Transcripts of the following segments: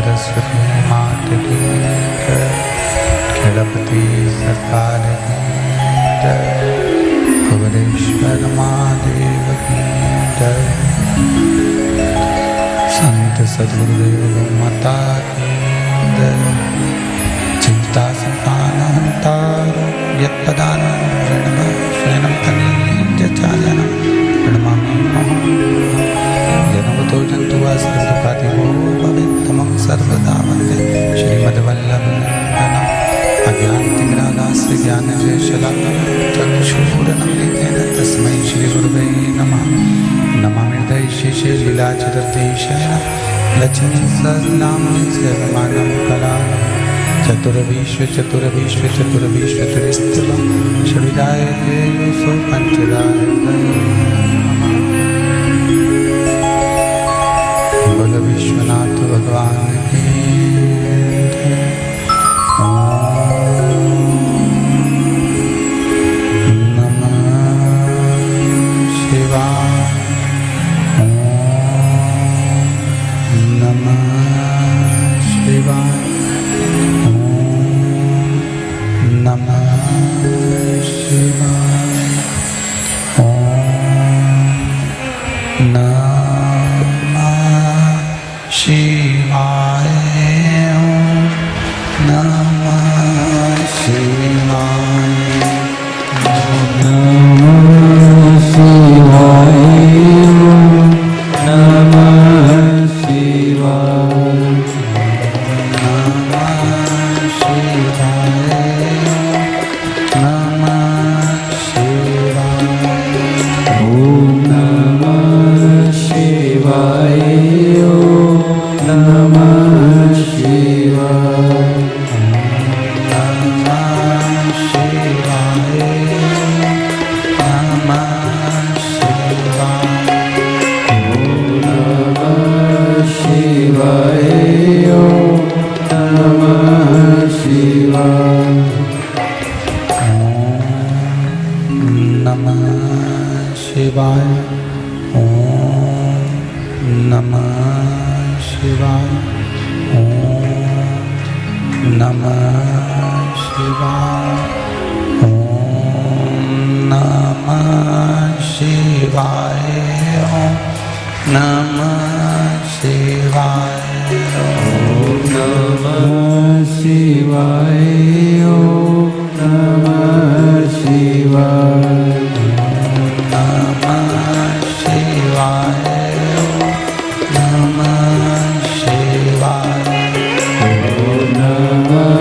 सरस्वती मात की जय, गणपति सरकार की जय, कुबेरेश्वर महादेव की जय, संत सद्गुरुदेव माता की जय। चिंता संतानहंतारो यत्पदानं ऋणं तनीयचालनं प्रणमामि जनवतो जन्तुवा सर्वदुःखादिभो भवेत् तमं सर्वदा वन्दे श्रीमद्वल्लभनन्दनम् अज्ञानतिमिरागास्य ज्ञानजयशलाकं चक्षुरुन्मीलितेन तस्मै श्रीगुरवे नमः। नमामि हृदयशेषे लीलाचतुर्देशेन लक्ष्मीसहस्रनामं सर्वमानं कलाम् चतुर्विश्व षड्विधाय तेजसो पंचदाय बोल विश्वनाथ भगवान की नमः शिवाय नमः शिवाय नमः शिवाय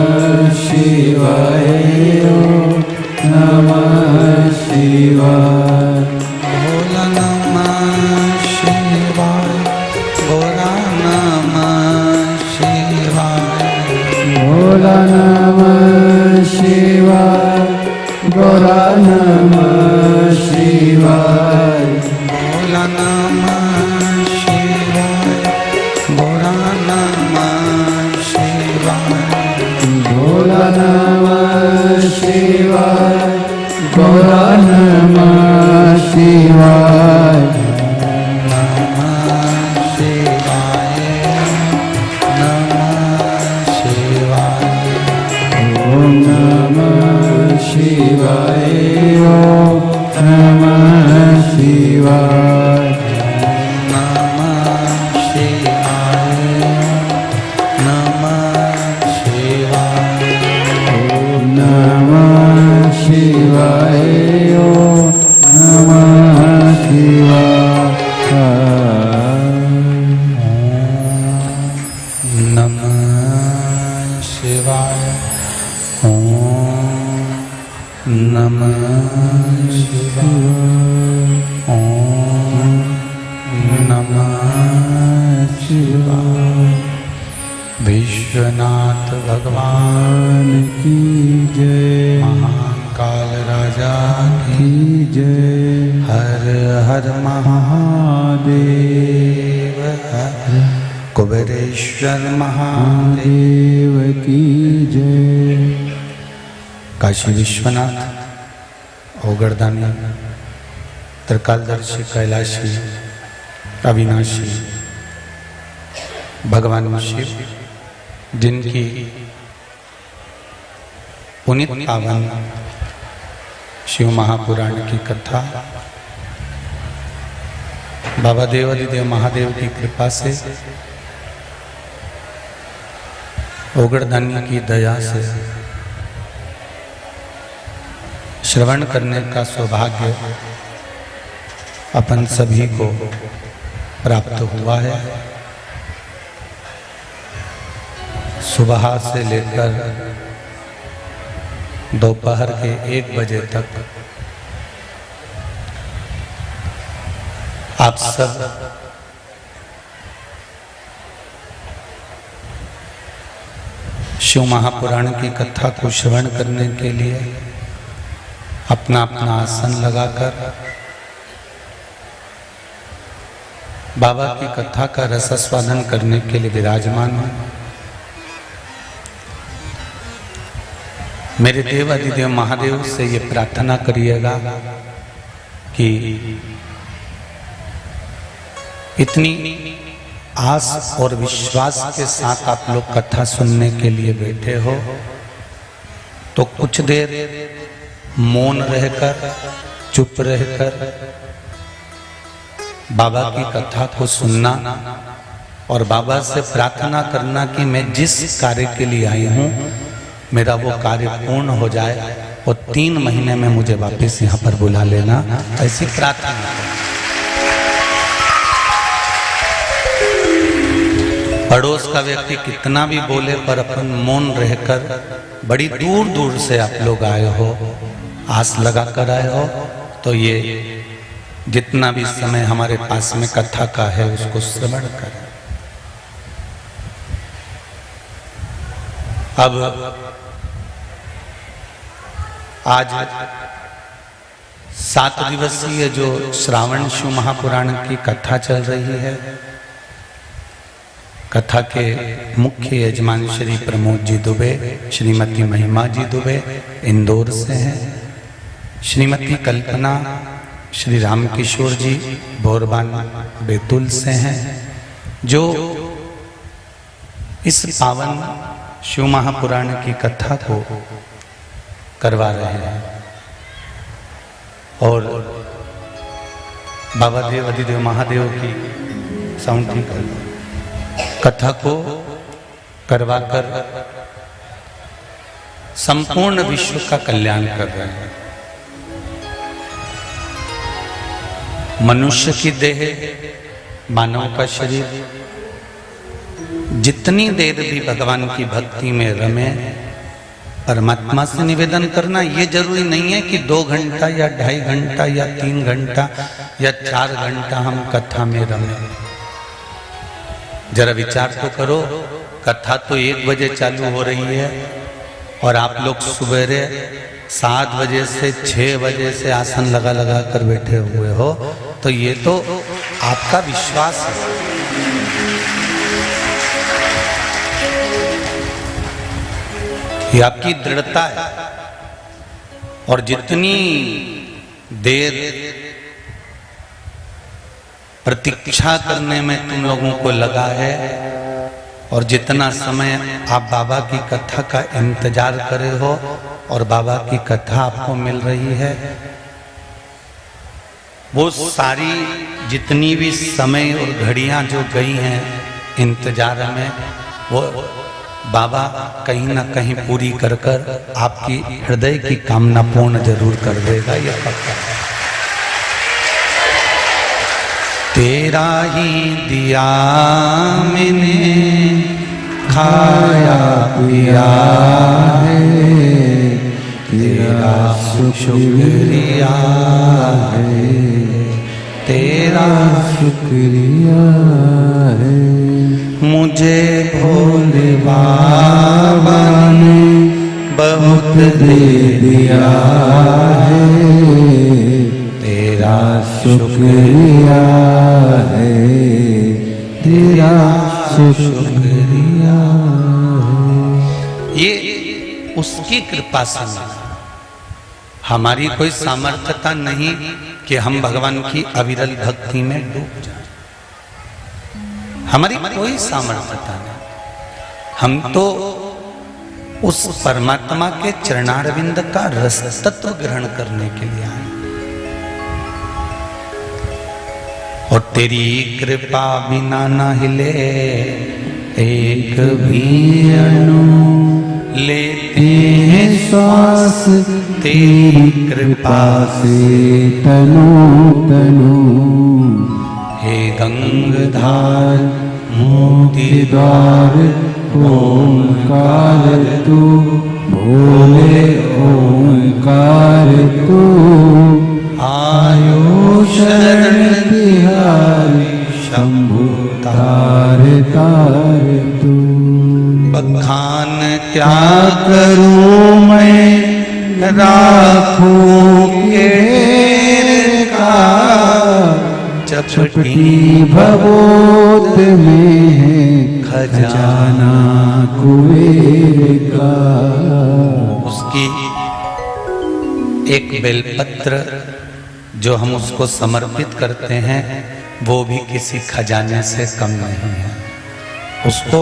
ओम नमः शिवाय ओम नमः शिवाय नमः शिवाय नमः शिवाय विश्वनाथ भगवान की जय, महाकाल राजा की जय, हर हर महादेव, हर कुबेरेश्वर महादेव की जय। काशी विश्वनाथ ओगरदानी त्रिकालदर्शी कैलाशी अविनाशी भगवान शिव जिनकी पुनीत पावन शिव महापुराण की कथा बाबा देवादिदेव महादेव की कृपा से ओगड़धान्य की दया से श्रवण करने का सौभाग्य अपन सभी को प्राप्त हुआ है। सुबह से लेकर दोपहर के 1 बजे तक आप सब शिव महापुराण की कथा को श्रवण करने के लिए अपना अपना आसन लगाकर बाबा की कथा का रसास्वादन करने के लिए विराजमान हैं। मेरे देव अधिदेव महादेव से ये प्रार्थना करिएगा कि इतनी आस और विश्वास के साथ आप लोग कथा सुनने के लिए बैठे हो तो कुछ देर मौन रहकर चुप रहकर बाबा की कथा को सुनना और बाबा से प्रार्थना करना कि मैं जिस कार्य के लिए आई हूं मेरा वो कार्य पूर्ण हो जाए और 3 महीने में मुझे वापस यहाँ पर बुला लेना, ऐसी प्रार्थना। पड़ोस का व्यक्ति कितना भी बोले पर अपन मौन रहकर बड़ी दूर दूर से आप लोग आए हो, आस लगा कर आए हो, तो ये जितना भी समय हमारे पास में कथा का है उसको श्रवण करें। अब आज 7 दिवसीय जो श्रावण शिव महापुराण की कथा चल रही है, कथा के मुख्य यजमान श्री प्रमोद जी दुबे, श्रीमती महिमा जी दुबे इंदौर से हैं, श्रीमती कल्पना श्री रामकिशोर जी बोरबान बैतूल से हैं, जो इस पावन शिव महापुराण की कथा को करवा रहे हैं और बाबा देव अधिदेव महादेव की साउंडिंग कथा को करवाकर संपूर्ण विश्व का कल्याण कर रहे हैं। मनुष्य की देह, मानव का शरीर जितनी देर भी भगवान की भक्ति में रमे, परमात्मा से निवेदन करना ये जरूरी नहीं है कि 2 घंटा या 2.5 घंटा या 3 घंटा या 4 घंटा हम कथा में रमे। जरा विचार तो करो, कथा तो 1 बजे चालू हो रही है और आप लोग सुबेरे 7 बजे से 6 बजे से आसन लगा लगा कर बैठे हुए हो, तो ये तो आपका विश्वास है। ये आपकी दृढ़ता है और जितनी देर प्रतीक्षा करने में तुम लोगों को लगा है और जितना समय आप बाबा की कथा का इंतजार करे हो और बाबा की कथा आपको मिल रही है, वो सारी जितनी भी समय और घड़ियां जो गई हैं इंतजार में, वो बाबा कहीं ना कहीं पूरी कर कर आपकी हृदय की कामना पूर्ण जरूर कर देगा, ये पक्का है। तेरा ही दिया मैंने खाया पिया है, तेरा शुक्रिया है, तेरा शुक्रिया है। मुझे भोले बाबा ने बहुत दे दिया है, तेरा शुक्रिया है, तेरा शुक्रिया है। ये उसकी कृपा से, हमारी कोई सामर्थ्यता नहीं कि हम भगवान की अविरल भक्ति में डूब जाएं, हमारी कोई सामर्थ्यता नहीं। हम तो उस परमात्मा के चरणारविंद का रस तत्व ग्रहण करने के लिए आए। और तेरी कृपा बिना न हिले एक भी अणु, लेते हैं श्वास तेरी कृपा से तनु तनु। हे गंगाधार मोती द्वार ओंकार तू, भोले ओंकार तू। आयो शरण बिहारी शंभु तार तार तू। बखान क्या करूं मैं राखूं केर का, चपटी भवोत में है खजाना कुबेर का। उसकी एक बेलपत्र जो हम उसको समर्पित करते हैं वो भी किसी खजाने से कम नहीं है। उसको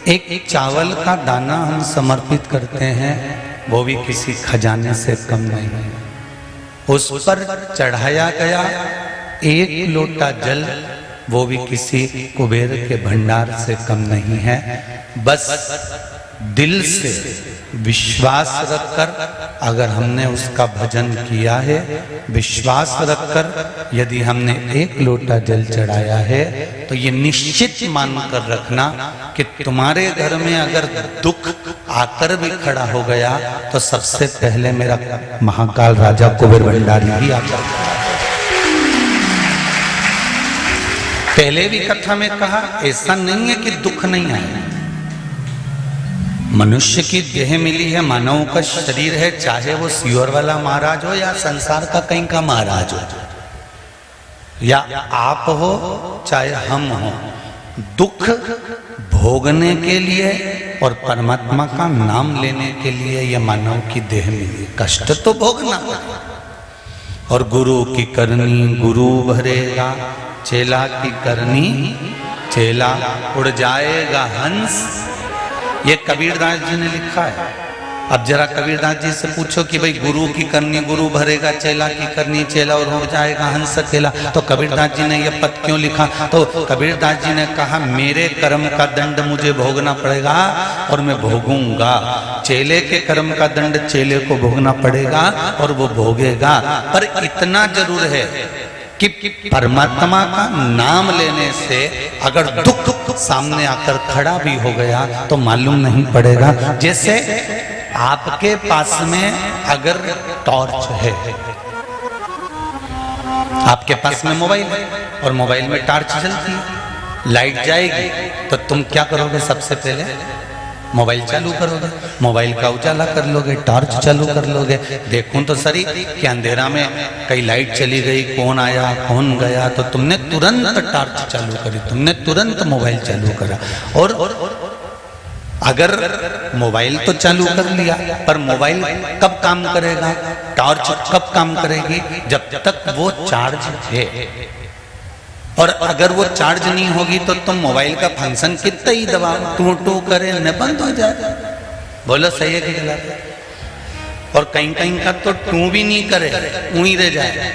एक चावल का दाना हम समर्पित करते हैं वो भी किसी खजाने से कम नहीं है। उस पर चढ़ाया गया एक लोटा जल वो भी किसी कुबेर के भंडार से कम नहीं है। बस दिल से विश्वास रखकर अगर हमने उसका भजन किया है, विश्वास रखकर यदि हमने एक लोटा जल चढ़ाया है, तो ये निश्चित मानकर रखना कि तुम्हारे घर में अगर दुख आकर भी खड़ा हो गया तो सबसे पहले मेरा महाकाल राजा कुबेर भंडारी ही आकर खड़ा है। पहले भी कथा में कहा, ऐसा नहीं है कि दुख नहीं आए। मनुष्य की देह मिली है, मानव का शरीर है, चाहे वो सियोर वाला महाराज हो या संसार का कहीं का महाराज हो, या आप हो चाहे हम हो, दुख भोगने के लिए और परमात्मा का नाम लेने के लिए यह मानव की देह मिली है। कष्ट तो भोगना पड़ेगा। और गुरु की करनी गुरु भरेगा, चेला की करनी चेला उड़ जाएगा हंस। ये कबीरदास जी ने लिखा है। अब जरा कबीरदास जी से पूछो कि भाई गुरु की करनी गुरु भरेगा, चेला की करनी चेला और उड़ जाएगा हंस अकेला, तो कबीरदास जी ने यह पद क्यों लिखा? तो कबीरदास जी ने कहा मेरे कर्म का दंड मुझे भोगना पड़ेगा और मैं भोगूंगा, चेले के कर्म का दंड चेले को भोगना पड़ेगा और वो भोगेगा। पर इतना जरूर है कि परमात्मा का नाम लेने से अगर दुख सामने आकर खड़ा भी हो गया तो मालूम नहीं पड़ेगा। जैसे आपके पास में अगर टॉर्च है, आपके पास में मोबाइल है और मोबाइल में टॉर्च जलती है, लाइट जाएगी तो तुम क्या करोगे? सबसे पहले मोबाइल चालू करोगे, मोबाइल का उजाला कर लोगे, टॉर्च चालू कर लोगे। देखूं तो सही कि अंधेरा में कई लाइट चली गई, कौन आया कौन गया, तो तुमने तुरंत टॉर्च चालू करी, तुमने तुरंत मोबाइल चालू करा। और अगर मोबाइल तो चालू कर लिया, पर मोबाइल कब काम करेगा, टॉर्च कब काम करेगी? जब तक वो चार्ज है। और अगर वो चार्ज नहीं होगी तो तुम मोबाइल का फंक्शन कितना ही दबाओ, टू टू करे न बंद हो जाए। बोलो सही है कि गलत? और कहीं कहीं का तो टू भी नहीं करे, ऊई रह जाए,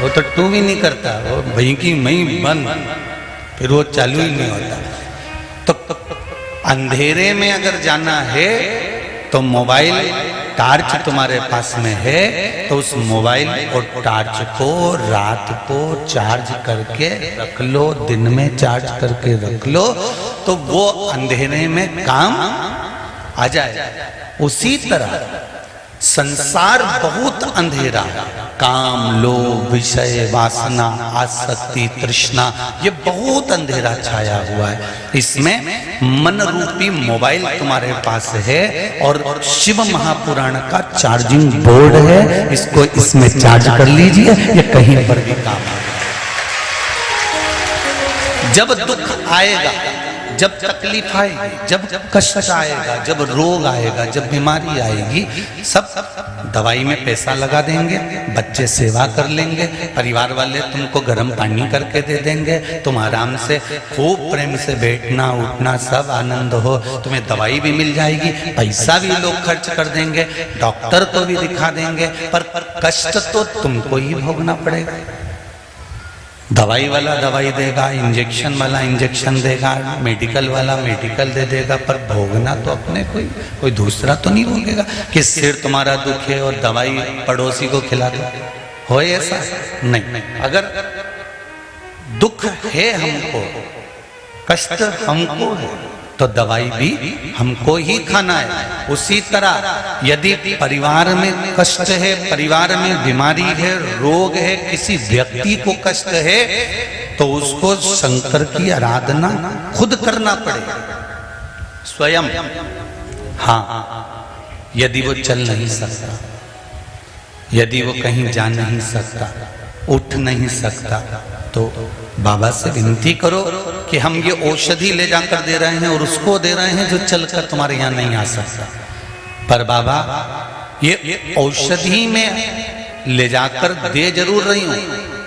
वो तो टू भी नहीं करता, वो भई की मई बंद, फिर वो चालू ही नहीं होता। तो अंधेरे में अगर जाना है तो मोबाइल टॉर्च तुम्हारे पास में है तो उस मोबाइल और टॉर्च को रात को चार्ज करके रख लो, दिन में चार्ज करके रख लो, तो वो अंधेरे में काम आ जाए। उसी तरह संसार बहुत अंधेरा है, काम लोभ विषय वासना आसक्ति तृष्णा, ये बहुत अंधेरा छाया हुआ है। इसमें मन रूपी मोबाइल तुम्हारे पास है और शिव महापुराण का चार्जिंग बोर्ड है, इसको इसमें चार्ज कर लीजिए, ये कहीं पर भी काम आएगा। जब दुख आएगा, जब तकलीफ आएगी, जब कष्ट आएगा, जब रोग आएगा, जब बीमारी आएगी, सब दवाई में पैसा लगा देंगे, बच्चे सेवा कर लेंगे, परिवार वाले तुमको गर्म पानी करके दे देंगे, तुम आराम से खूब प्रेम से बैठना उठना सब आनंद हो, तुम्हें दवाई भी मिल जाएगी, पैसा भी लोग खर्च कर देंगे, डॉक्टर को भी दिखा देंगे, पर कष्ट तो तुमको ही भोगना पड़ेगा। दवाई वाला दवाई देगा, इंजेक्शन वाला इंजेक्शन देगा, मेडिकल वाला मेडिकल दे देगा, पर भोगना तो अपने कोई दूसरा तो नहीं भोगेगा। कि सिर तुम्हारा दुखे और दवाई पड़ोसी को खिला दो, हो ऐसा नहीं। अगर दुख है हमको, कष्ट हमको है, तो दवाई भी हमको ही खाना है। उसी तरह यदि परिवार में कष्ट है, परिवार में बीमारी है, रोग है, किसी व्यक्ति को कष्ट है, तो उसको शंकर की आराधना खुद करना पड़ेगा स्वयं। हाँ, यदि वो चल नहीं सकता, यदि वो कहीं जा नहीं सकता, उठ नहीं सकता, तो बाबा से विनती करो कि हम ये औषधि ले जाकर दे रहे हैं और उसको दे रहे हैं जो चलकर तुम्हारे यहाँ नहीं आ सकता, पर बाबा ये औषधि में ले जाकर दे जरूर रही हूं,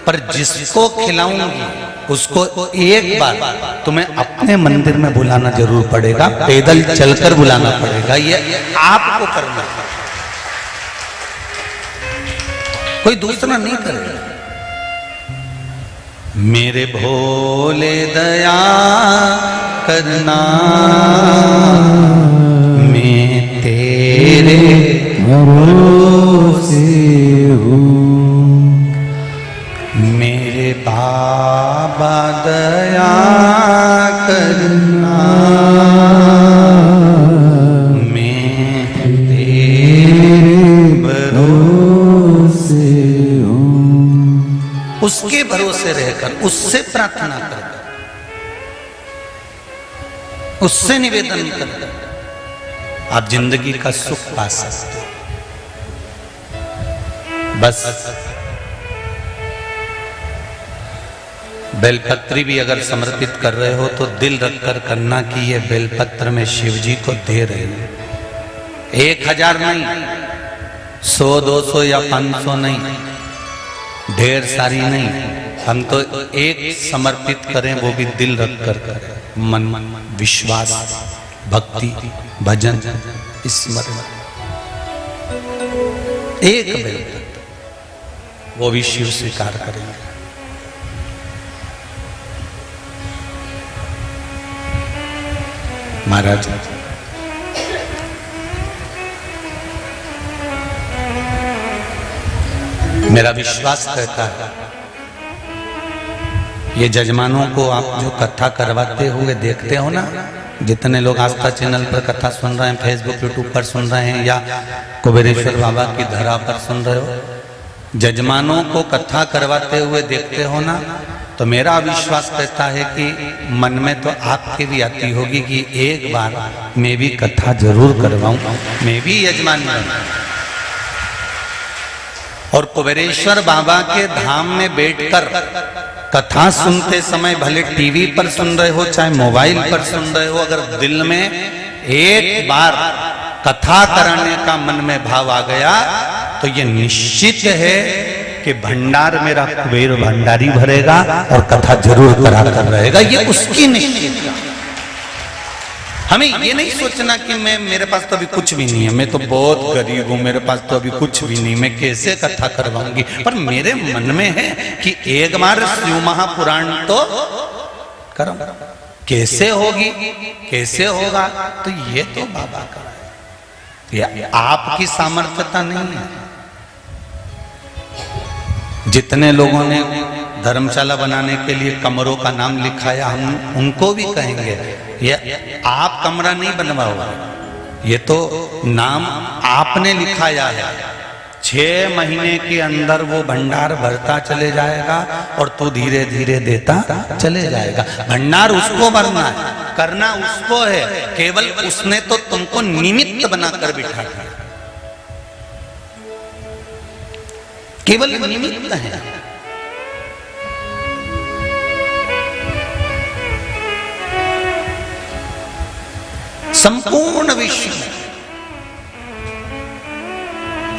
पर जिसको खिलाऊंगी उसको एक बार तुम्हें अपने मंदिर में बुलाना जरूर पड़ेगा, पैदल चलकर बुलाना पड़ेगा, ये आपको करना, कोई दूसरा नहीं करेगा। मेरे भोले दया करना, मैं तेरे भरोसे हूँ। मेरे बाबा दया करना, मैं तेरे भरोसे हूँ। उसके भरोसे रहकर, उससे प्रार्थना कर, उससे निवेदन कर, आप जिंदगी का सुख पा सकते हो। बस बेलपत्री भी अगर समर्पित कर रहे हो तो दिल रखकर करना कि ये बेलपत्र में शिव जी को दे रहे हो। 1000 नहीं, 100, 200 या 500 नहीं, ढेर सारी नहीं, हम तो एक समर्पित करें, वो भी दिल रख कर करें, मन विश्वास, भक्ति, भजन, स्मरण, एक बेलपत्र, वो भी शिव स्वीकार करेंगे। महाराज मेरा विश्वास कहता है, ये जजमानों को आप जो कथा करवाते हुए देखते हो ना, जितने लोग आस्था चैनल पर कथा सुन रहे हैं, फेसबुक यूट्यूब पर सुन रहे हैं, या कुबेरेश्वर बाबा की धरा पर सुन रहे हो, जजमानों को कथा करवाते हुए देखते हो ना, तो मेरा विश्वास कहता है कि मन में तो आपके भी आती होगी कि एक बार मैं भी कथा जरूर करवाऊं, मैं भी यजमान बनूं। और कुबेरेश्वर बाबा के धाम में बैठकर कथा सुनते समय, भले टीवी पर सुन रहे हो चाहे मोबाइल पर सुन रहे हो, अगर दिल में एक बार कथा कराने का मन में भाव आ गया तो ये निश्चित है कि भंडार मेरा कुबेर भंडारी भरेगा और कथा जरूर कराकर रहेगा, ये उसकी निश्चित। हमें ये नहीं सोचना कि मेरे पास तो अभी कुछ भी नहीं है, मैं तो बहुत गरीब हूं, मेरे पास तो अभी कुछ भी नहीं, मैं कैसे कथा करवाऊंगी, पर मेरे मन में है कि एक बार शिव महापुराण तो करो। कैसे होगी, कैसे होगा, तो ये तो बाबा का है, ये आपकी सामर्थ्यता नहीं है। जितने लोगों ने धर्मशाला बनाने के लिए कमरों का नाम लिखाया, हम उनको भी कहेंगे ये आप कमरा नहीं बनवाओ, ये तो नाम आपने लिखाया है। 6 महीने के अंदर वो भंडार भरता चले जाएगा और तू धीरे धीरे देता चले जाएगा। भंडार उसको भरना है, करना उसको है, केवल उसने तो तुमको निमित्त बनाकर बिठा दिया, केवल निमित्त है। संपूर्ण विश्व में।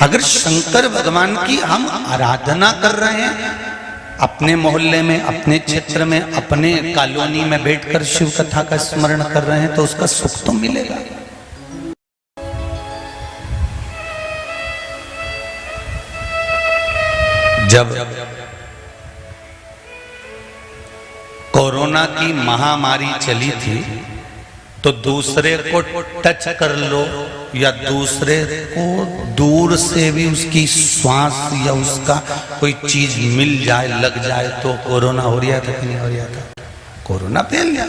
अगर शंकर भगवान की हम आराधना कर रहे हैं, अपने मोहल्ले में, अपने क्षेत्र में, अपने कॉलोनी में बैठकर शिव कथा का स्मरण कर रहे हैं, तो उसका सुख तो मिलेगा। जब कोरोना की महामारी चली थी तो दूसरे को टच कर लो या दूसरे को दूर से भी उसकी श्वास या उसका कोई चीज मिल जाए, लग जाए, तो कोरोना हो रहा था कि नहीं हो रहा था? कोरोना फैल गया।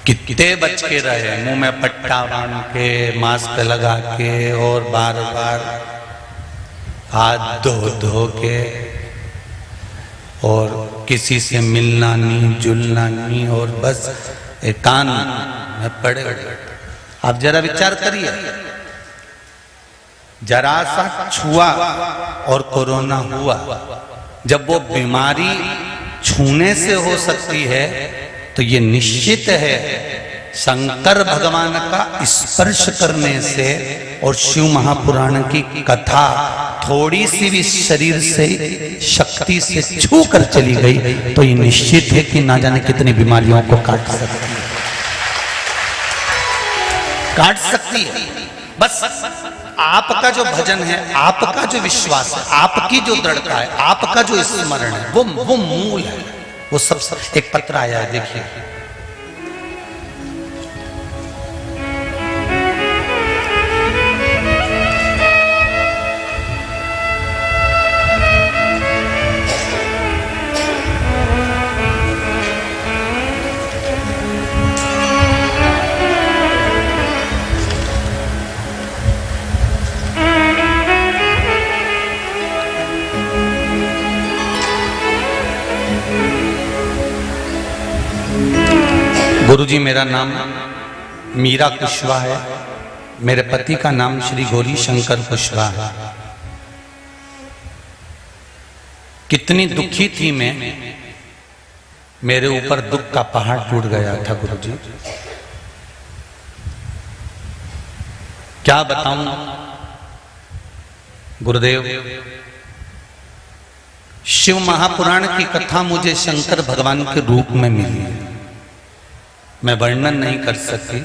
कितने बच के रहे, मुंह में पट्टा बांध के, मास्क लगा के और बार बार हाथ धो के, और किसी से मिलना नहीं, जुलना नहीं, और बस एकांत में पड़े। आप जरा विचार करिए, जरा सा छुआ और कोरोना हुआ। जब वो बीमारी छूने से हो सकती है तो ये निश्चित है शंकर भगवान का स्पर्श करने से और शिव महापुराण की कथा थोड़ी सी भी शरीर से शक्ति से छू कर चली गई तो ये निश्चित है कि ना जाने कितनी बीमारियों को काट सकती है। बस आपका जो भजन है, आपका जो विश्वास है, आपकी जो दृढ़ता है, आपका जो स्मरण है, वो मूल है। वो सब एक पत्र आया है, देखिए। गुरुजी, मेरा नाम मीरा कुशवाहा है। मेरे पति का नाम श्री गौरी शंकर कुशवाहा है। कितनी दुखी थी मैं, मेरे ऊपर दुख का पहाड़ टूट गया था गुरुजी। क्या बताऊं गुरुदेव, शिव महापुराण की कथा मुझे शंकर भगवान के रूप में मिली, मैं वर्णन नहीं कर सकती।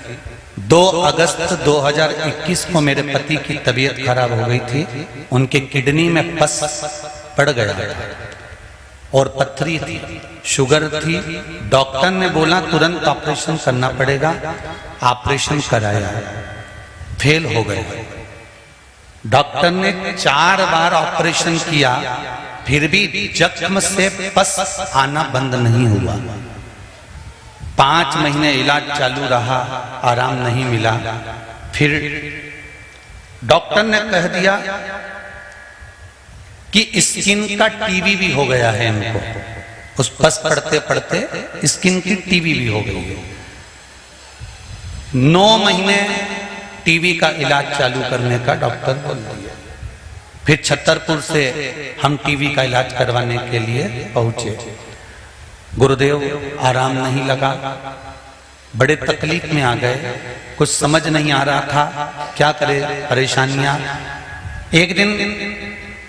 2 अगस्त 2021 को मेरे पति की तबीयत खराब हो गई थी। उनके किडनी में पस पड़ गया और पथरी थी, शुगर थी। डॉक्टर ने बोला तुरंत ऑपरेशन करना पड़ेगा। ऑपरेशन कराया, फेल हो गए। डॉक्टर ने 4 बार ऑपरेशन किया, फिर भी जख्म से पस आना बंद नहीं हुआ। 5 महीने इलाज चालू रहा, आराम नहीं मिला। फिर डॉक्टर ने कह दिया कि स्किन का टीबी भी हो गया है इनको। उस पस पड़ते पड़ते स्किन की टीबी भी हो गई। 9 महीने टीबी का इलाज चालू करने का डॉक्टर बोल दिया। फिर छतरपुर से हम टीबी का इलाज करवाने के लिए पहुंचे। गुरुदेव, आराम नहीं लगा, बड़े तकलीफ में आ गए। कुछ समझ नहीं आ रहा था, क्या करे, परेशानियां। एक दिन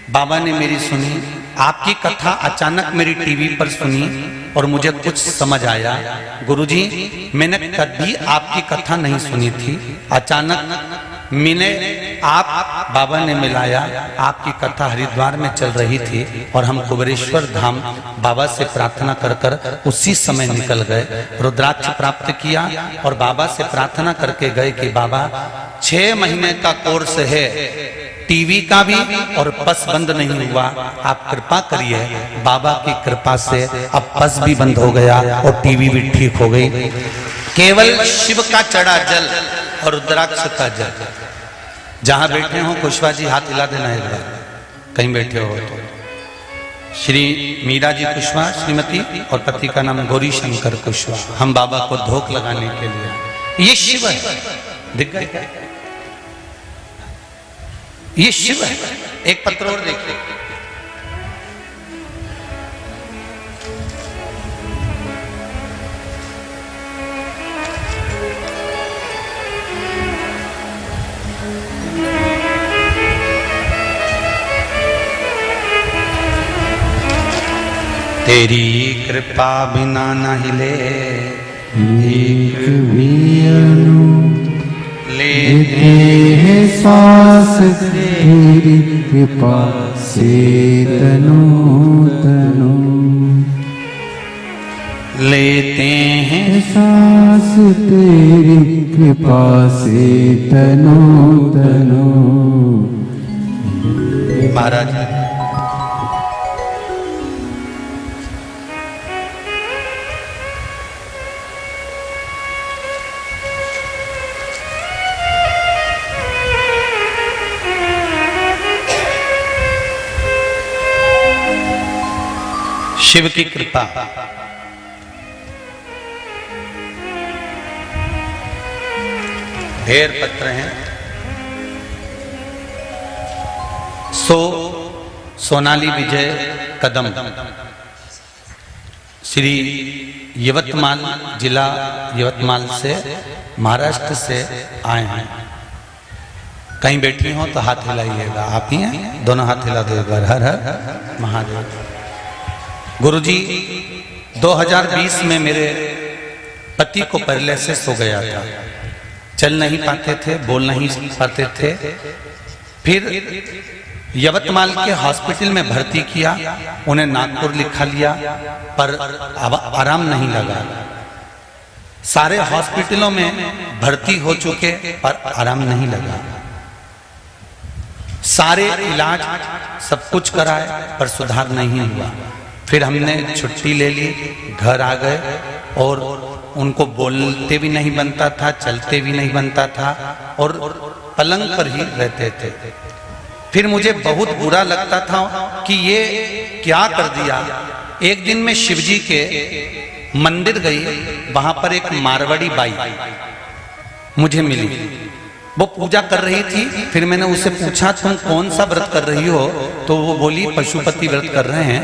बाबा ने मेरी सुनी, आपकी कथा अचानक मेरी टीवी पर सुनी और मुझे कुछ समझ आया। गुरुजी, मैंने कभी आपकी कथा नहीं सुनी थी, अचानक मैंने आप बाबा ने मिलाया। आपकी कथा हरिद्वार में चल रही थी और हम कुबेरेश्वर धाम बाबा से प्रार्थना कर कर उसी समय निकल गए। रुद्राक्ष प्राप्त किया और बाबा से प्रार्थना करके गए कि बाबा 6 महीने का कोर्स है, टीवी का भी और पस बंद नहीं हुआ, आप कृपा करिए। बाबा की कृपा से अब पस भी बंद हो गया और टीवी भी ठीक हो गई। केवल शिव का चढ़ा जल और रुद्राक्ष का जल। जहां बैठे हो कुशवाहा जी हाथ हिला देना एक बार, कहीं बैठे हो तो। श्री मीरा जी कुशवाहा श्रीमती और पति का नाम गौरी शंकर कुशवाहा। हम बाबा को धोख लगाने के लिए, ये शिव है, दिख गए क्या? ये शिव है। एक पत्र और देखिए, तेरी कृपा बिना न हिले एक भी अणु लेते हैं सांस तेरी कृपा से तनु तनु लेते हैं सांस तेरी कृपा से तनु तनु। महाराज शिव की कृपा ढेर पत्र हैं। सोनाली विजय कदम श्री यवतमाल जिला यवतमाल से महाराष्ट्र से आए हैं। कहीं बैठी हो तो हाथ हिलाइएगा। आप ही हैं, दोनों हाथ हिला दो एक बार। हर हर महादेव। गुरुजी 2020 में मेरे पति को पैरालिसिस हो गया था। चल नहीं पाते थे, बोल नहीं पाते थे। फिर यवतमाल के हॉस्पिटल में भर्ती किया, उन्हें नागपुर लिखा लिया, पर आराम नहीं लगा। सारे हॉस्पिटलों में भर्ती हो चुके पर आराम नहीं लगा। सारे इलाज सब कुछ कराए पर सुधार नहीं हुआ। फिर हमने छुट्टी ले ली, घर आ गए और उनको बोलते भी नहीं बनता था, चलते भी नहीं बनता था और पलंग पर ही रहते थे। फिर मुझे बहुत बुरा लगता था कि ये क्या कर दिया। एक दिन मैं शिवजी के मंदिर गई, वहां पर एक मारवाड़ी बाई मुझे मिली। वो पूजा कर रही थी। फिर मैंने उससे पूछा तुम कौन सा व्रत कर रही हो? तो वो बोली पशुपति व्रत कर रहे हैं।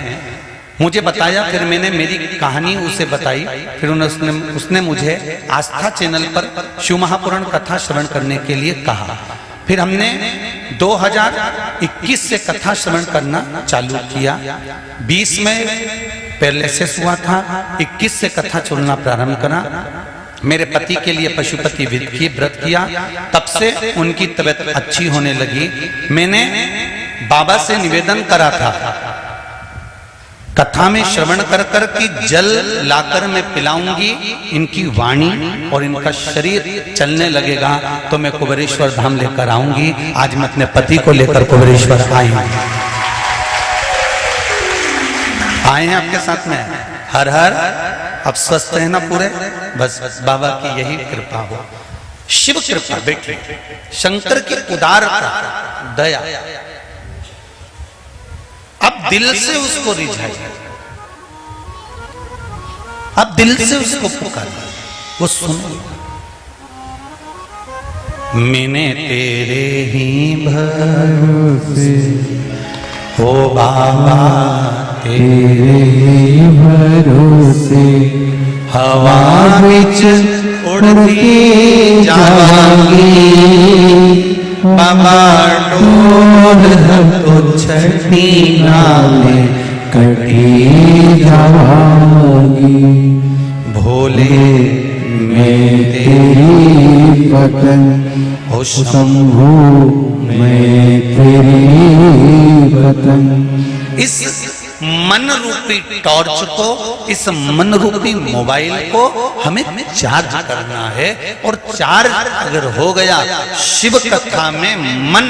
मुझे बताया, फिर मैंने मेरी कहानी उसे बताई। फिर उसने मुझे आस्था चैनल पर शिव महापुराण कथा श्रवण करने के लिए कहा। फिर हमने 2021 से कथा श्रवण करना चालू किया। 20 में पैरालिसिस हुआ था, 21 से कथा चलना प्रारंभ करा। मेरे पति के लिए पशुपति व्रत किया, तब से उनकी तबीयत अच्छी होने लगी। मैंने बाबा से निवेदन करा था कथा में श्रवण कर कर कि जल लाकर मैं पिलाऊंगी, इनकी वाणी और इनका शरीर चलने लगेगा तो मैं कुबेरेश्वर धाम लेकर आऊंगी। आज मैं अपने पति को लेकर कुबेरेश्वर आई हूं। आए हैं आपके साथ में। हर हर। अब स्वस्थ है ना पूरे? बस बाबा की यही कृपा हो। शिव कृपा बेटी, शंकर की उदारता, दया। अब दिल से उसको रिझाइए, अब दिल से उसको पुकारिए, वो सुने। मैंने तेरे ही भरोसे हो बाबा, तेरे ही भरोसे हवा बिच उड़ती जाऊंगी। बाबा डोल तो छठी नामे कटी जाऊंगी। भोले मैं तेरी पतन हो शंभू, मैं तेरी पतन। इस मन रूपी टॉर्च को, इस मन रूपी मोबाइल को हमें चार्ज करना है। और चार्ज अगर हो गया, शिव कथा में मन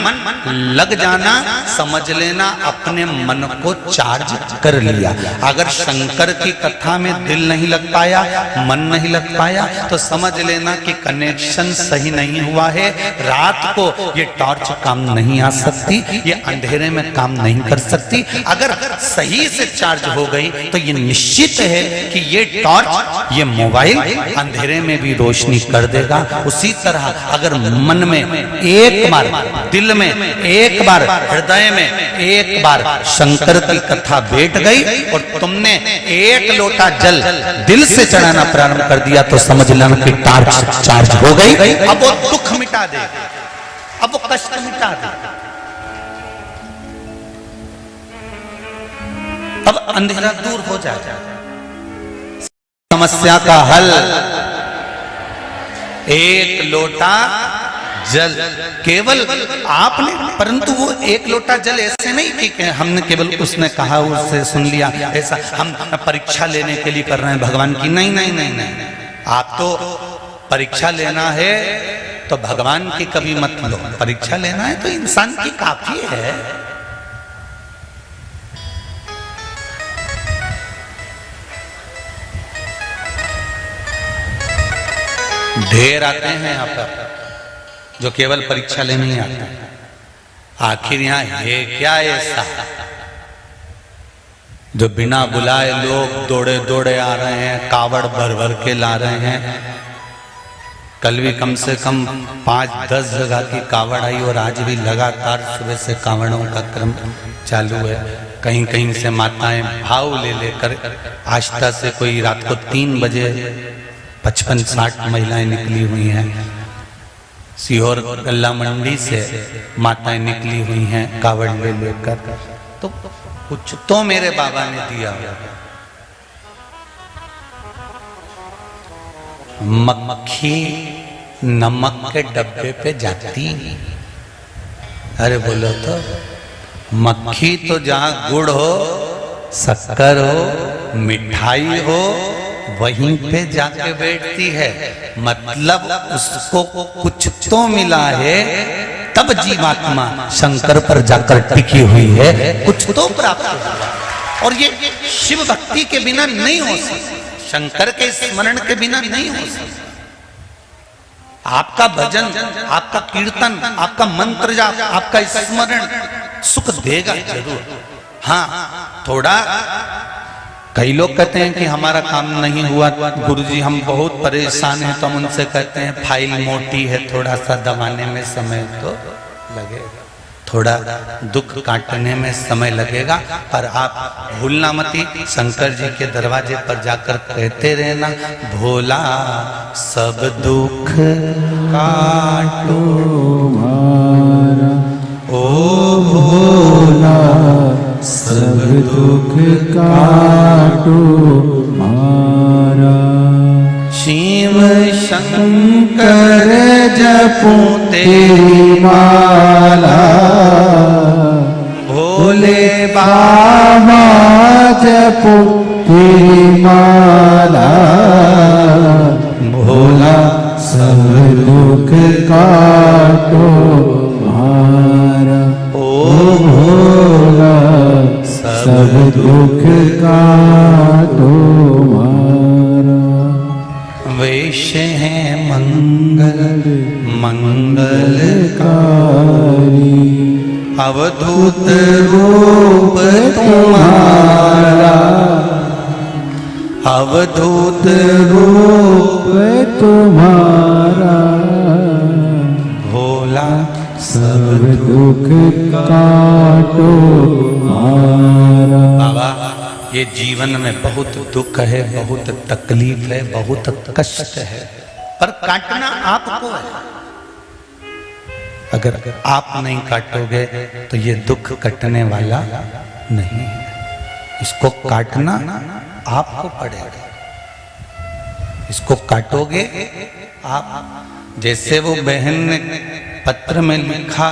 लग जाना, समझ लेना अपने मन को चार्ज कर लिया। अगर शंकर की कथा में दिल नहीं लग पाया, मन नहीं लग पाया, तो समझ लेना कि कनेक्शन सही नहीं हुआ है। रात को ये टॉर्च काम नहीं आ सकती, ये अंधेरे में काम नहीं कर सकती। अगर सही से चार्ज हो गई तो ये निश्चित है कि ये टॉर्च, ये मोबाइल अंधेरे में भी रोशनी कर देगा। उसी तरह अगर मन में एक बार, दिल में एक बार, हृदय में एक बार शंकर की कथा बैठ गई और तुमने एक लोटा जल दिल से चढ़ाना प्रारंभ कर दिया, तो समझ लेना कि टॉर्च चार्ज हो गई। अब वो दुख मिटा दे, अब वो कष्ट मिटा दे। अब अंधेरा दूर हो जाएगा। समस्या का हल एक लोटा जल, केवल आपने, परंतु वो एक लोटा जल ऐसे नहीं ठीक है हमने केवल उसने कहा उससे सुन लिया, ऐसा हम परीक्षा लेने के लिए कर रहे हैं भगवान की। नहीं नहीं नहीं नहीं, आप तो परीक्षा लेना है तो भगवान की कभी मत लो, परीक्षा लेना है तो इंसान की काफी है। ढेर आते हैं यहाँ पर जो केवल परीक्षा लेने ही आते हैं। आखिर यहाँ है क्या ऐसा जो बिना बुलाए लोग दौड़े दौड़े आ रहे हैं, कावड़ भर भर के ला रहे हैं। कल भी कम से कम 5-10 जगह की कावड़ आई और आज भी लगातार सुबह से कावड़ों का क्रम चालू है। कहीं कहीं से माताएं भाव ले लेकर, आष्टा से कोई रात को 3 बजे 55-60 महिलाएं निकली हुई हैं। सीहोर गल्ला मंडी से माताएं निकली हुई हैं कावड़ ले लेकर। तो कुछ तो मेरे बाबा ने दिया। मक्खी नमक के डब्बे पे जाती, अरे बोलो तो मक्खी तो जहां गुड़ हो, शक्कर हो, मिठाई हो, वहीं पे जाके बैठती है। मतलब उसको कुछ तो मिला है, तब जीवात्मा शंकर पर जाकर टिकी हुई है, कुछ तो प्राप्त हुआ। और ये शिव भक्ति के बिना नहीं हो सकता, शंकर के स्मरण के बिना नहीं हो सकता। आपका भजन, आपका कीर्तन, आपका मंत्र जाप, आपका स्मरण सुख देगा जरूर। हाँ, थोड़ा कई लोग कहते हैं कि हमारा काम नहीं हुआ गुरुजी, हम बहुत परेशान हैं, तो हम उनसे कहते हैं फाइल मोटी है, थोड़ा सा दबाने में समय तो लगेगा, थोड़ा दुख काटने में समय लगेगा, पर आप भूलना मती, शंकर जी के दरवाजे पर जाकर कहते रहना, भोला सब दुख काटो मारा, ओ भोला सब दुख काटो मारा। शिव शंकर जपूं तेरी माला, भोले बाबा जपूं तेरी माला। भोला सब दुख काटो मारा, ओ भोला सब दुख काटो मारा। वैश्य है मंगल मंगलकारी, अवधूत रूप तुम्हारा, अवधूत रूप तुम्हारा। भोला सब दुख काटो मारा। बाबा, ये जीवन में बहुत दुख है, बहुत तकलीफ है, बहुत कष्ट है, पर काटना आपको है। अगर आप नहीं काटोगे तो ये दुख कटने वाला नहीं है, इसको काटना आपको पड़ेगा। इसको काटोगे आप, जैसे वो बहन ने पत्र में लिखा,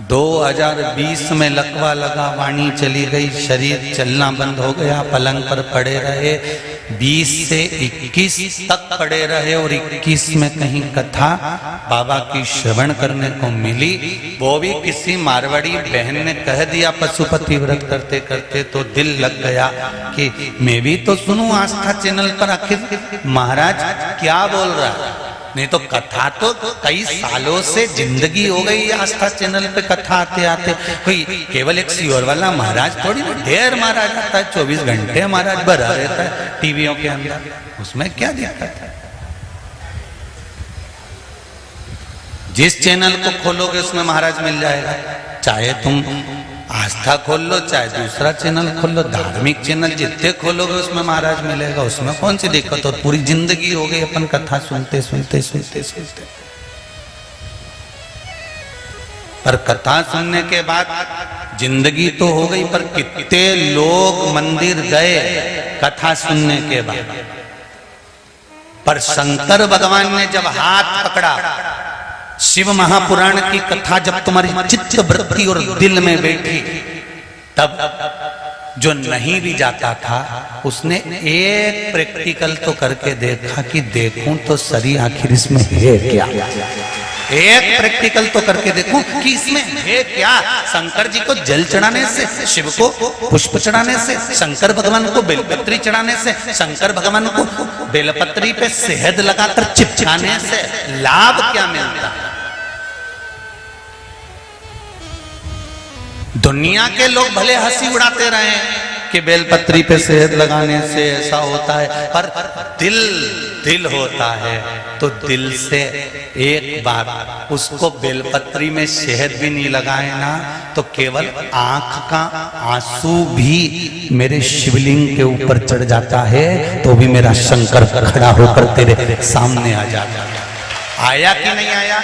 2020 में लकवा लगा, वाणी चली गई, शरीर चलना बंद हो गया, पलंग पर पड़े रहे, 20 से 21 तक पड़े रहे और 21 में कहीं कथा बाबा की श्रवण करने को मिली। वो भी किसी मारवाड़ी बहन ने कह दिया पशुपति व्रत करते करते, तो दिल लग गया कि मैं भी तो सुनूं आस्था चैनल पर, आखिर महाराज क्या बोल रहा है। नहीं तो कथा तो कई सालों से जिंदगी हो गई आस्था चैनल पे कथा आते आते। कोई केवल एक सीहोर वाला महाराज थोड़ी ना, ढेर महाराज आता है, 24 घंटे महाराज भरा रहता है टीवियों के अंदर, उसमें क्या दिक्कत है। जिस चैनल को खोलोगे उसमें महाराज मिल जाएगा, चाहे तुम आस्था खोल लो चाहे दूसरा चैनल खोल लो, धार्मिक चैनल जितने खोलोगे उसमें महाराज मिलेगा, उसमें कौन सी दिक्कत हो। पूरी जिंदगी हो गई अपन कथा सुनते सुनते सुनते सुनते, पर कथा सुनने के बाद जिंदगी तो हो गई, पर कितने लोग मंदिर गए कथा सुनने के बाद, पर शंकर भगवान ने जब हाथ पकड़ा, शिव महापुराण की कथा जब तुम्हारी चित्त वृत्ति और दिल में बैठी, तब जो नहीं भी जाता था उसने एक प्रैक्टिकल तो करके देखा कि देखूं तो सही आखिर इसमें है क्या, एक प्रैक्टिकल तो करके देखूं कि इसमें है क्या। शंकर जी को जल चढ़ाने से, शिव को पुष्प चढ़ाने से, शंकर भगवान को बेलपत्री चढ़ाने से, शंकर भगवान को बेलपत्री पे शहद लगाकर चिपकाने से लाभ क्या मिलता है। दुनिया के लोग भले हंसी उड़ाते रहे कि बेलपत्री पे शहद लगाने से ऐसा होता है, पर दिल होता है तो दिल से एक बार उसको बेलपत्री में शहद भी नहीं लगाए ना, तो केवल आंख का आंसू भी मेरे शिवलिंग के ऊपर चढ़ जाता है, तो भी मेरा शंकर खड़ा होकर तेरे सामने आ जाता है। आया कि नहीं आया?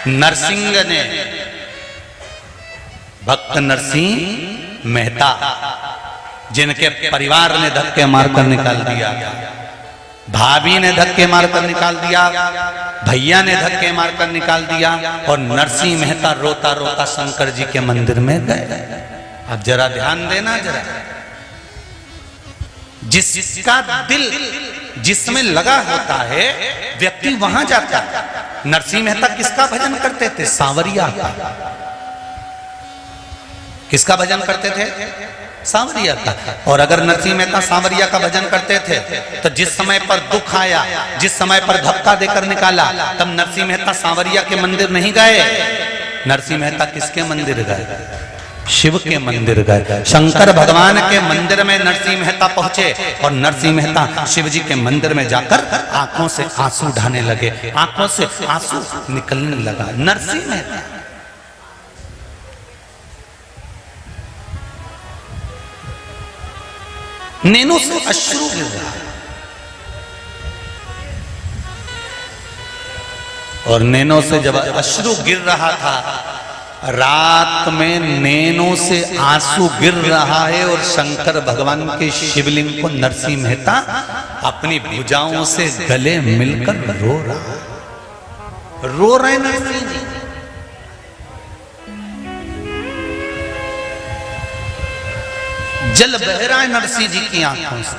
नरसिंह ने, भक्त नरसिंह मेहता, जिनके परिवार ने धक्के मारकर निकाल दिया, भाभी ने धक्के मारकर निकाल दिया, भैया ने धक्के मारकर निकाल दिया, और नरसिंह मेहता रोता रोता शंकर जी के मंदिर में गए। अब जरा ध्यान देना, जरा जिसका दिल जिसमें लगा होता है व्यक्ति वहां जाता है। नरसिंह मेहता किसका भजन करते थे? सांवरिया का। किसका भजन करते थे? सांवरिया का। और अगर नरसिंह मेहता सांवरिया का भजन करते थे तो जिस समय पर दुख आया, जिस समय पर धक्का देकर निकाला, तब नरसिंह मेहता सांवरिया के मंदिर नहीं गए। नरसिंह मेहता किसके मंदिर गए? शिव के मंदिर गए। शंकर भगवान के मंदिर में नरसिंह मेहता पहुंचे, और नरसिंह मेहता शिव जी के मंदिर में जाकर आंखों से आंसू ढाने लगे, आंखों से आंसू निकलने लगा। नरसिंह मेहता नैनों से अश्रु गिर रहा है, और नैनों से जब अश्रु गिर रहा था, रात में नैनों से आंसू गिर रहा है, और शंकर भगवान के शिवलिंग को नरसिंह मेहता अपनी भुजाओं से गले मिलकर रो रहे नरसिंह जी। जल बह रहा है नरसिंह जी की आंखों से।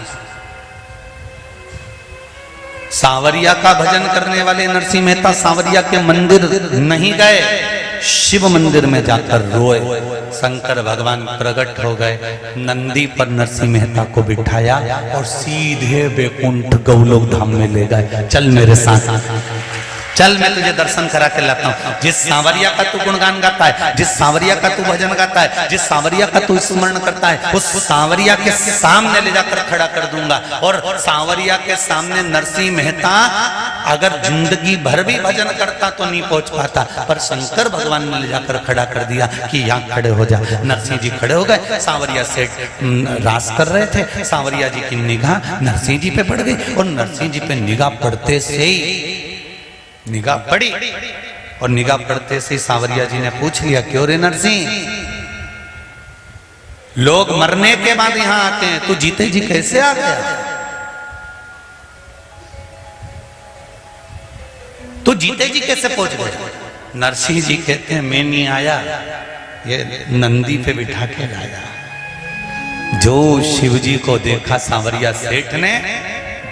सांवरिया का भजन करने वाले नरसिंह मेहता सांवरिया के मंदिर नहीं गए, शिव मंदिर में जाकर रोए। शंकर भगवान प्रकट हो गए, नंदी पर नरसिंह मेहता को बिठाया और सीधे बैकुंठ गौलोक धाम में ले गए। चल मेरे साथ, चल मैं तुझे दर्शन करा के लाता हूँ। जिस सांवरिया का तू गुणगान गाता है, जिस सांवरिया का तू भजन गाता है, जिस सांवरिया का तू स्मरण करता है, उस सांवरिया के सामने ले जाकर खड़ा कर दूंगा। और सांवरिया के सामने नरसिंह मेहता अगर जिंदगी भर भी भजन करता तो नहीं पहुंच पाता, पर शंकर भगवान ने ले जाकर खड़ा कर दिया कि यहाँ खड़े हो जा। नरसिंह जी खड़े हो गए। सांवरिया सेठ रास कर रहे थे, सांवरिया जी की निगाह नरसिंह जी पे पड़ गई, और नरसिंह जी पे निगाह पड़ते से ही निगाह पड़ी, और निगाह पड़ते से सांवरिया जी ने पूछ लिया, क्यों रे नरसिंह, लोग मरने के बाद यहां आते हैं, तू जीते जी कैसे आ गया? तू जीते जी कैसे पहुंच गया? नरसिंह जी कहते हैं, मैं नहीं आया, ये नंदी पे बिठा के लाया। जो शिव जी को देखा सांवरिया सेठ ने,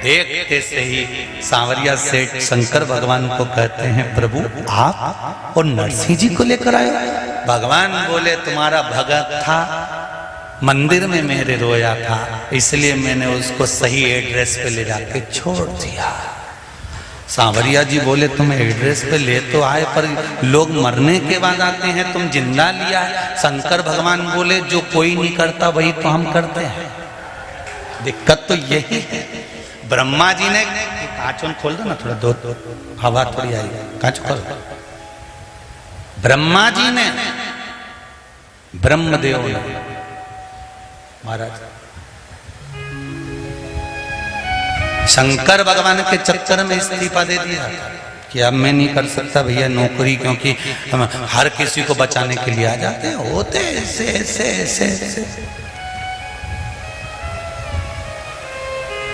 देखते से ही सांवरिया सेठ शंकर भगवान को कहते हैं, प्रभु आप और नरसिंह जी को लेकर आए? भगवान बोले, तुम्हारा भगत था, मंदिर में मेरे रोया था, इसलिए मैंने उसको सही एड्रेस पे ले जाके छोड़ दिया। सांवरिया जी बोले, तुम एड्रेस पे ले तो आए, पर लोग मरने के बाद आते हैं, तुम जिंदा लिया है। शंकर भगवान बोले, जो कोई नहीं करता वही तो हम करते हैं। दिक्कत तो यही है। ब्रह्मा जी ने, कांच खोल दो ना थोड़ा, दो हवा थोड़ी आई, कांच खोल। ब्रह्मा जी ने, ब्रह्मदेव ने महाराज शंकर भगवान के चक्कर में इस्तीफा दे दिया कि अब मैं नहीं कर सकता भैया नौकरी, क्योंकि हम हर किसी को बचाने के लिए आ जाते हैं, होते ऐसे ऐसे ऐसे ऐसे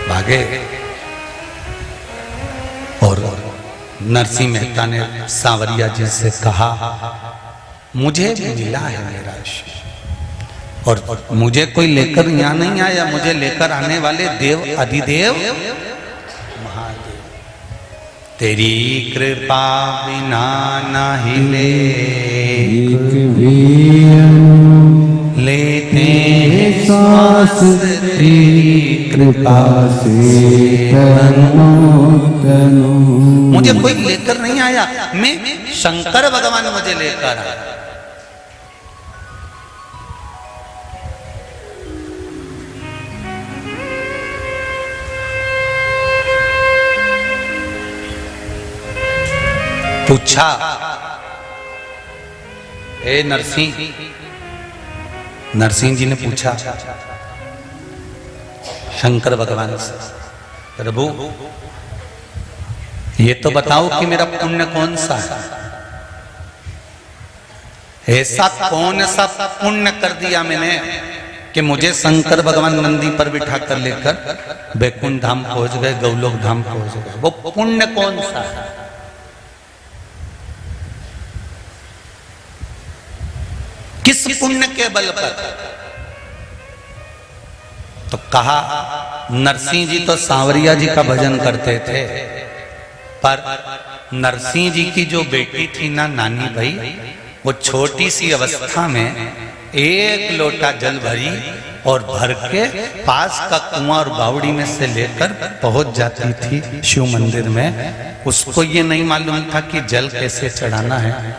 भागे। और नरसिंह मेहता ने सांवरिया जी से कहा, मुझे भी मिला है मेरा ईश, और मुझे कोई लेकर यहाँ नहीं आया, मुझे लेकर आने वाले देव अधिदेव महादेव, तेरी कृपा बिना नहीं लेते सांस तेरी कृपा से तनु। मुझे कोई लेकर नहीं आया, मैं शंकर भगवान मुझे लेकर आया। पूछा, हे नरसिंह, नरसिंह जी ने पूछा शंकर भगवान से, प्रभु ये तो बताओ कि मेरा पुण्य कौन सा है, ऐसा कौन सा पुण्य कर दिया मैंने कि मुझे शंकर भगवान नंदी पर बिठा कर लेकर बैकुंठ धाम पहुंच गए, गौलोक धाम पहुंच गए, वो पुण्य कौन सा है? किस पुण्य के बल पर? तो कहा, नरसिंह जी तो सांवरिया जी का भजन करते थे, पर नरसिंह जी की जो बेटी थी ना, नानी भाई, वो छोटी सी अवस्था में एक लोटा जल भरी और भर के पास का कुआं और बावड़ी में से लेकर पहुंच जाती थी शिव मंदिर में। उसको ये नहीं मालूम था कि जल कैसे चढ़ाना है,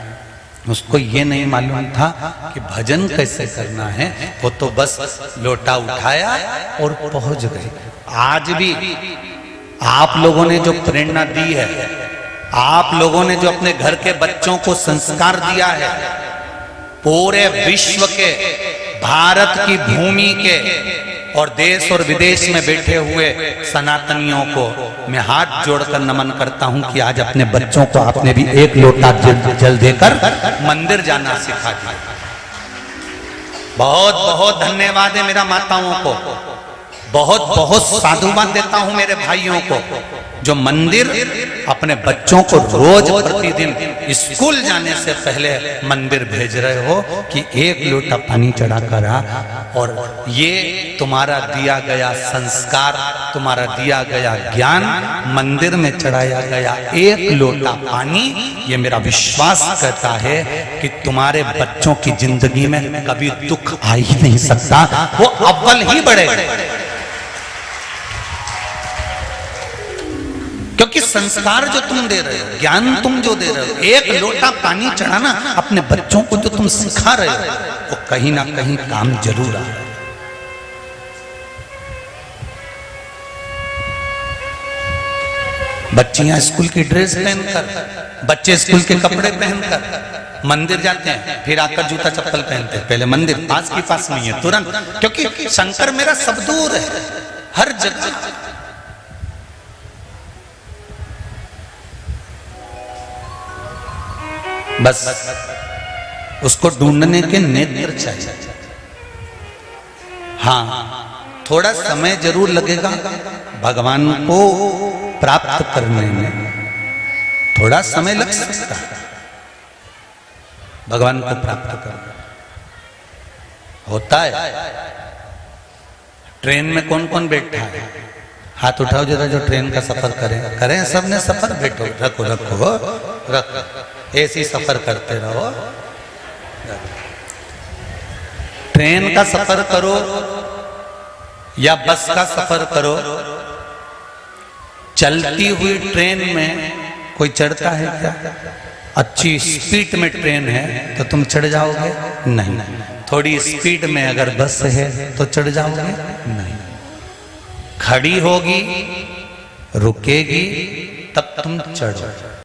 उसको ये नहीं मालूम था कि भजन कैसे करना है, वो तो बस लोटा उठाया और पहुंच गए। आज भी आप लोगों ने जो प्रेरणा दी है, आप लोगों ने जो अपने घर के बच्चों को संस्कार दिया है, पूरे विश्व के, भारत की भूमि के और देश और विदेश में बैठे हुए सनातनियों को मैं हाथ जोड़कर नमन करता हूं कि आज अपने बच्चों को आपने भी एक लोटा जल देकर मंदिर जाना सिखा दिया। बहुत बहुत धन्यवाद है मेरा माताओं को, बहुत बहुत साधुवाद देता हूं मेरे भाइयों को जो मंदिर अपने बच्चों को रोज प्रतिदिन स्कूल जाने से पहले मंदिर भेज रहे हो कि एक लोटा पानी चढ़ा कर आ। और ये तुम्हारा दिया गया संस्कार, तुम्हारा दिया गया ज्ञान, मंदिर में चढ़ाया गया एक लोटा पानी, ये मेरा विश्वास कहता है कि तुम्हारे बच्चों की जिंदगी में कभी दुख आ ही नहीं सकता, वो अव्वल ही बढ़ेगा। क्योंकि संस्कार जो तुम दे रहे हो, ज्ञान तुम जो दे रहे हो, एक लोटा पानी चढ़ाना अपने बच्चों को जो तुम सिखा रहे हो, वो कहीं ना कहीं काम जरूर आ रहा है। बच्चियां स्कूल की ड्रेस पहनकर, बच्चे स्कूल के कपड़े पहनकर मंदिर जाते हैं, फिर आकर जूता चप्पल पहनते हैं। पहले मंदिर पास की पास नहीं है, तुरंत, क्योंकि शंकर मेरा सब दूर है, हर जगह। बस उसको ढूंढने के नेत्र चाहिए। हाँ, थोड़ा समय जरूर लगेगा भगवान को प्राप्त करने में, थोड़ा समय लग सकता है भगवान को प्राप्त करना। होता है। ट्रेन में कौन कौन बैठा है? हाथ उठाओ जरा जो ट्रेन का सफर करें सबने सफर, बैठो, रखो रखो रखो, ऐसी सफर करते रहो। ट्रेन का सफर करो या बस का सफर करो, चलती हुई ट्रेन में कोई चढ़ता है क्या? अच्छी स्पीड में ट्रेन है तो तुम चढ़ जाओगे? नहीं। थोड़ी स्पीड में अगर बस है तो चढ़ जाओगे? नहीं। खड़ी होगी, रुकेगी, तब तुम चढ़ो।